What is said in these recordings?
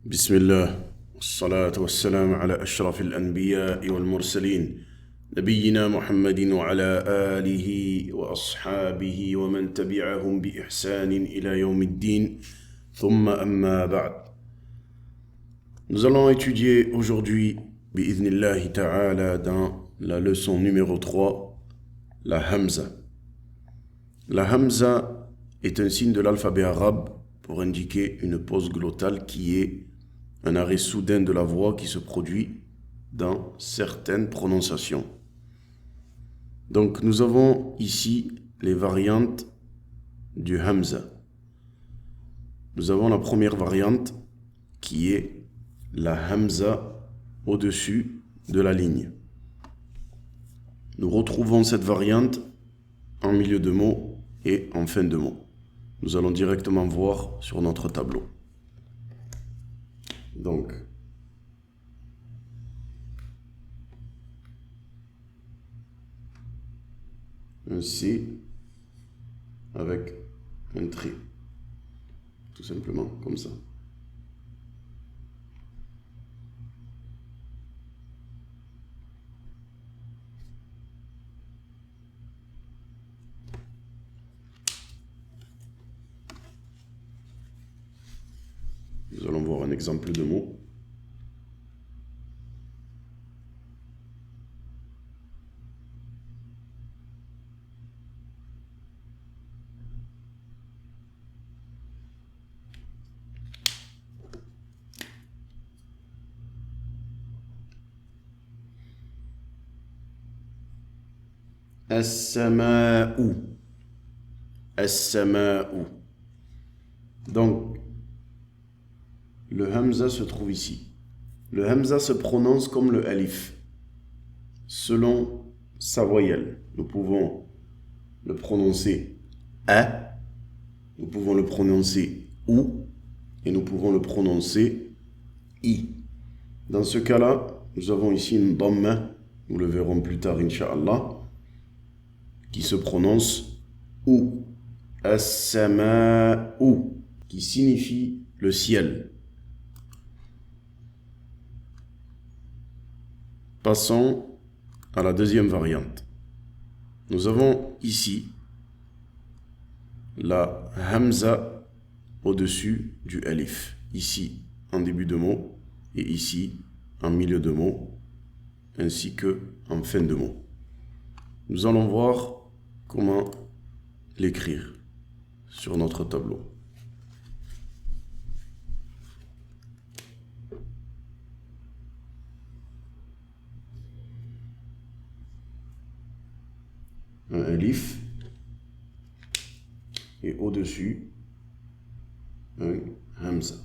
بسم الله والصلاة والسلام على أشرف الأنبياء والمرسلين نبينا محمد وعلى آله وأصحابه ومن تبعهم بإحسان إلى يوم الدين ثم أما بعد. Nous allons étudier aujourd'hui bi'idhnillahi ta'ala dans la leçon numéro 3, la Hamza. La Hamza est un signe de l'alphabet arabe pour indiquer une pause glottale qui est un arrêt soudain de la voix qui se produit dans certaines prononciations. Donc nous avons ici les variantes du Hamza. Nous avons la première variante qui est la Hamza au-dessus de la ligne. Nous retrouvons cette variante en milieu de mot et en fin de mot. Nous allons directement voir sur notre tableau. Donc, un C avec un trait, tout simplement comme ça. Nous allons voir un exemple de mot. As-sama'u. As-sama'u. Donc, le Hamza se trouve ici. Le Hamza se prononce comme le Alif, selon sa voyelle. Nous pouvons le prononcer A, nous pouvons le prononcer OU, et nous pouvons le prononcer I. Dans ce cas-là, nous avons ici une Dhamma, nous le verrons plus tard, Inch'Allah, qui se prononce OU. As-sama'u, qui signifie le ciel. Passons à la deuxième variante. Nous avons ici la Hamza au-dessus du Alif. Ici en début de mot et ici en milieu de mot, ainsi que en fin de mot. Nous allons voir comment l'écrire sur notre tableau. Un alif et au-dessus un hamza.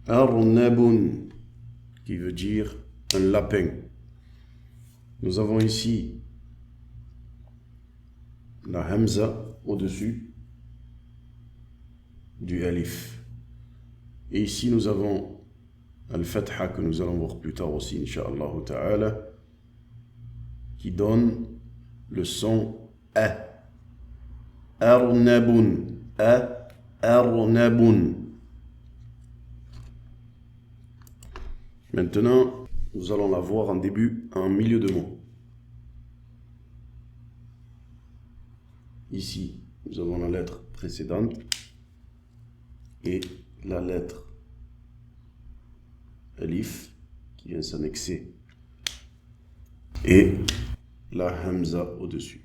Arnabun, qui veut dire un lapin. Nous avons ici la Hamza au-dessus du Alif. Et ici nous avons Al-Fatha, que nous allons voir plus tard aussi, Inch'Allah Ta'ala, qui donne le son A. Arnabun. A. Arnabun. Maintenant, nous allons la voir en début, en milieu de mot. Ici, nous avons la lettre précédente et la lettre Alif qui vient s'annexer et la Hamza au-dessus.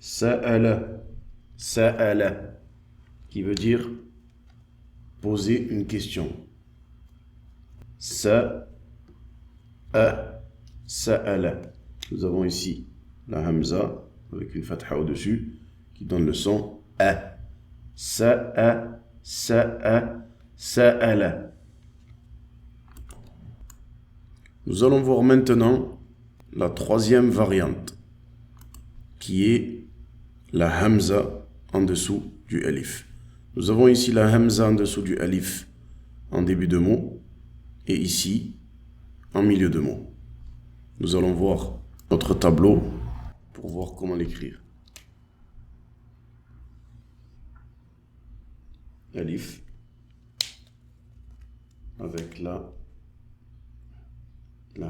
Sa'ala, sa'ala, qui veut dire poser une question. Sa'ala. Nous avons ici la hamza avec une fatha au-dessus qui donne le son a. Sa'a, sa'a, sa'ala. Nous allons voir maintenant la troisième variante qui est la hamza en dessous du alif. Nous avons ici la hamza en dessous du alif en début de mot et ici en milieu de mot. Nous allons voir notre tableau pour voir comment l'écrire. Alif avec la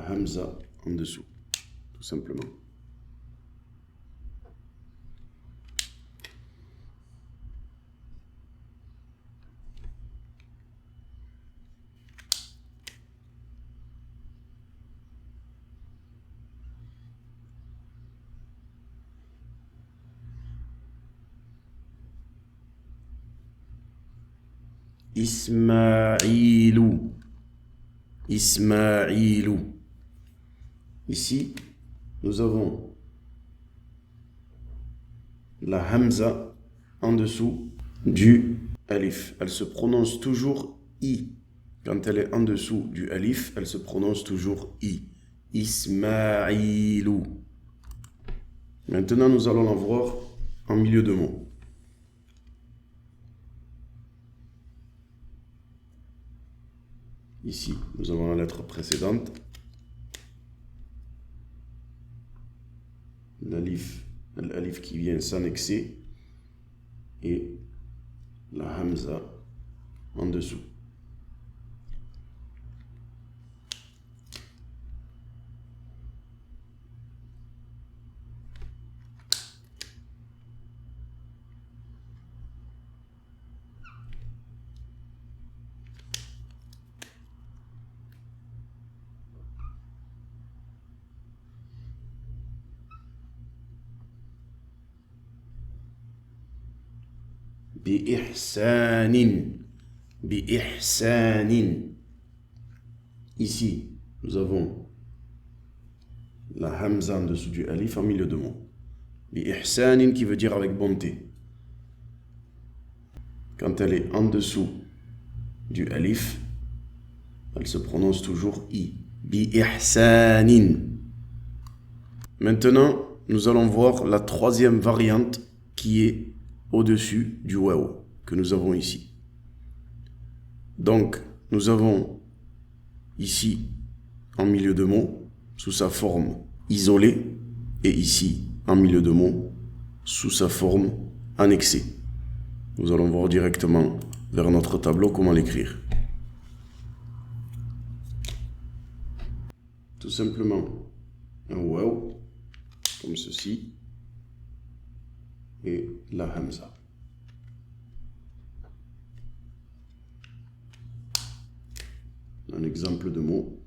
hamza en dessous, tout simplement. Ismaïlou. Ismaïlou. Ici, nous avons la hamza en dessous du alif. Elle se prononce toujours i. Quand elle est en dessous du alif, elle se prononce toujours i. Ismaïlou. Maintenant, nous allons la voir en milieu de mot. Ici, nous avons la lettre précédente. L'alif qui vient s'annexer et la hamza en dessous. Bi'ihsanin. Bi'ihsanin. Ici, nous avons la hamza en dessous du alif en milieu de mot. Bi'ihsanin qui veut dire avec bonté. Quand elle est en dessous du alif, elle se prononce toujours i. Bi'ihsanin. Maintenant, nous allons voir la troisième variante qui est au-dessus du waw que nous avons ici. Donc, nous avons ici, en milieu de mot, sous sa forme isolée, et ici, en milieu de mot, sous sa forme annexée. Nous allons voir directement vers notre tableau comment l'écrire. Tout simplement, un waw, comme ceci, et la hamza. Un exemple de mot.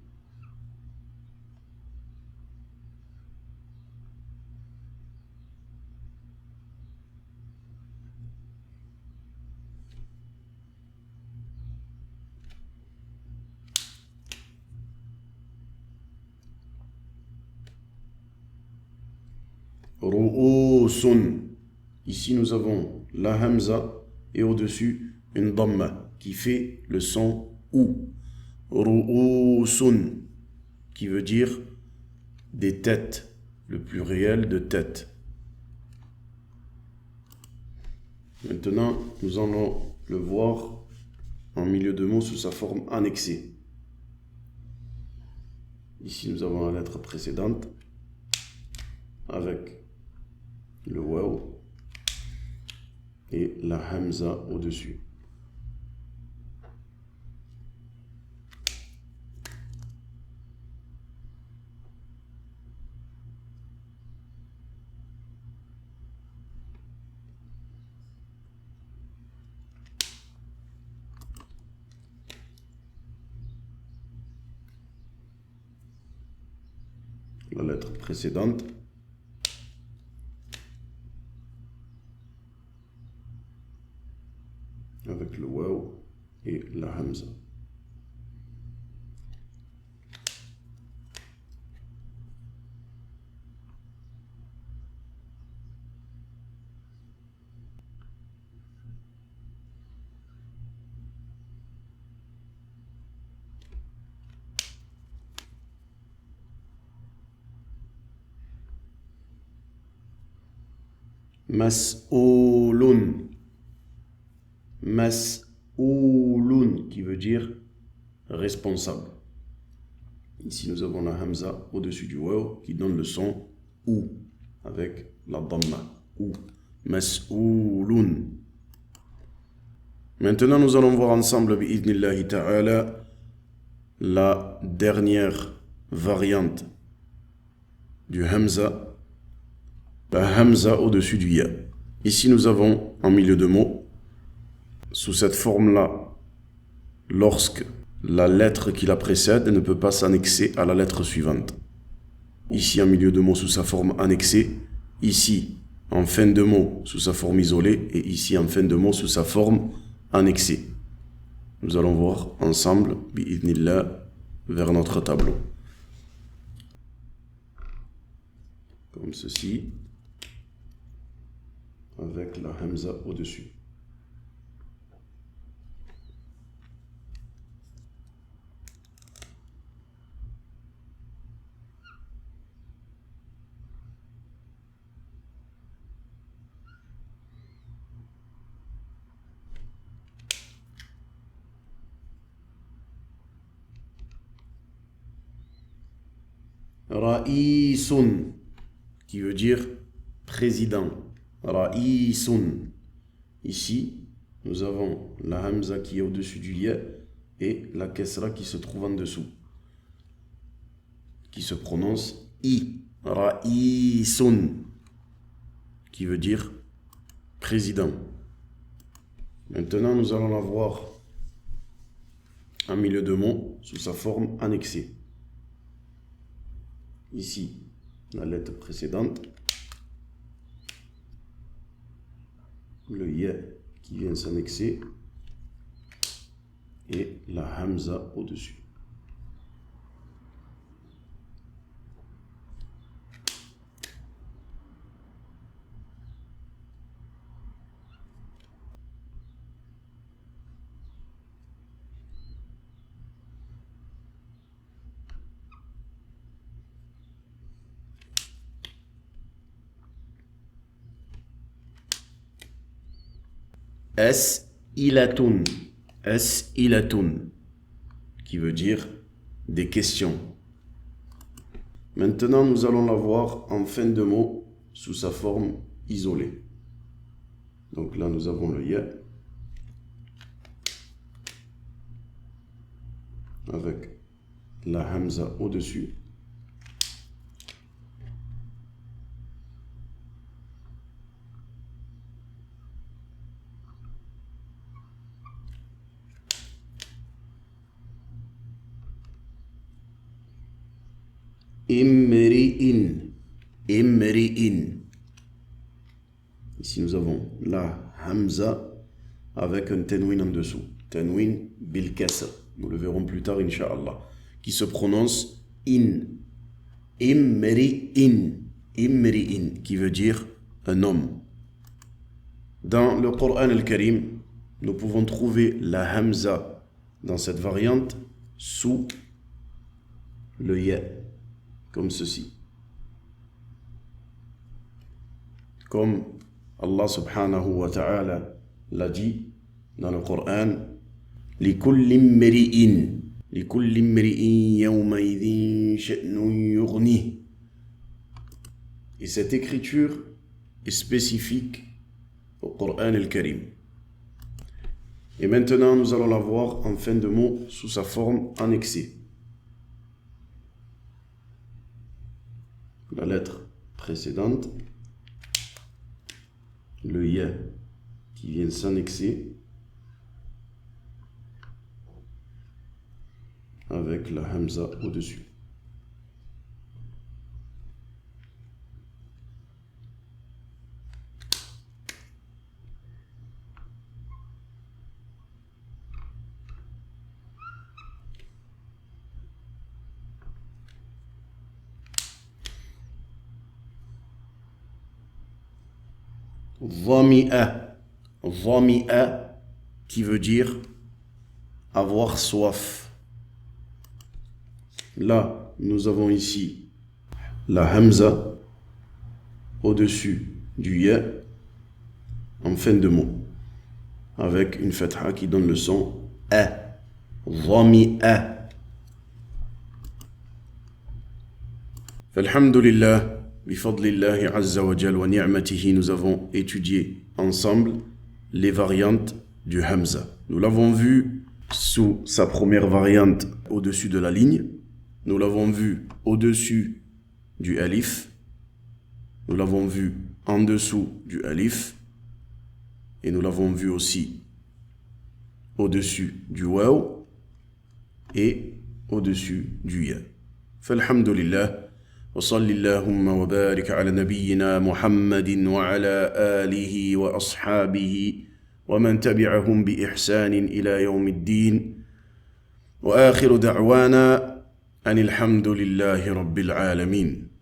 Ru'usun. Ici, nous avons la hamza et au-dessus une dhamma qui fait le son ou. Ru'usun qui veut dire des têtes, le pluriel de tête. Maintenant, nous allons le voir en milieu de mot sous sa forme annexée. Ici, nous avons la lettre précédente avec le waw et la hamza au-dessus. La lettre précédente avec le waw et la hamza. Mas'oulun. Mas'oulun, qui veut dire responsable. Ici, nous avons la hamza au-dessus du waw qui donne le son ou avec la dhamma. Ou. Mas'oulun. Maintenant, nous allons voir ensemble, bi'idnillahi ta'ala, la dernière variante du hamza, la hamza au-dessus du ya. Ici, nous avons en milieu de mot, sous cette forme-là, lorsque la lettre qui la précède ne peut pas s'annexer à la lettre suivante. Ici, en milieu de mot, sous sa forme annexée. Ici, en fin de mot, sous sa forme isolée. Et ici, en fin de mot, sous sa forme annexée. Nous allons voir ensemble, bi'idnillah, vers notre tableau. Comme ceci, avec la hamza au-dessus. Ra'isun, qui veut dire président. Ra'isun. Ici, nous avons la hamza qui est au-dessus du ya et la kesra qui se trouve en dessous, qui se prononce i. Ra'isun, qui veut dire président. Maintenant, nous allons la voir en milieu de mot sous sa forme annexée. Ici, la lettre précédente, le ya qui vient s'annexer et la hamza au-dessus. As'ilatun, as'ilatun, qui veut dire des questions. Maintenant, nous allons la voir en fin de mot sous sa forme isolée. Donc là, nous avons le ya avec la hamza au-dessus. Imri'in, imri'in. Ici nous avons la hamza avec un tanwin en dessous. Tanwin bil kasr. Nous le verrons plus tard, incha'Allah. Qui se prononce in. Imri'in. Imri'in, qui veut dire un homme. Dans le Coran al-Karim, nous pouvons trouver la hamza dans cette variante sous le ya. Comme ceci. Comme Allah subhanahu wa ta'ala l'a dit dans le Coran, لِكُلِّ امْرِئٍ يَوْمَئِذٍ شَأْنٌ يُغْنِيهِ. Et cette écriture est spécifique au Coran al-Karim. Et maintenant, nous allons la voir en fin de mot sous sa forme annexée. La lettre précédente, le ya qui vient s'annexer avec la hamza au-dessus. Dhami'a, dhami'a, qui veut dire avoir soif. Là, nous avons ici la hamza au-dessus du ya en fin de mot, avec une fatha qui donne le son A. ظمئ. Alhamdulillah, bifadlillahi azza wa jal wa ni'matihi, nous avons étudié ensemble les variantes du Hamza. Nous l'avons vu sous sa première variante au-dessus de la ligne. Nous l'avons vu au-dessus du alif. Nous l'avons vu en dessous du alif. Et nous l'avons vu aussi au-dessus du waw et au-dessus du ya. Falhamdulillah. وصل اللهم وبارك على نبينا محمد وعلى آله وأصحابه ومن تبعهم بإحسان إلى يوم الدين وآخر دعوانا أن الحمد لله رب العالمين.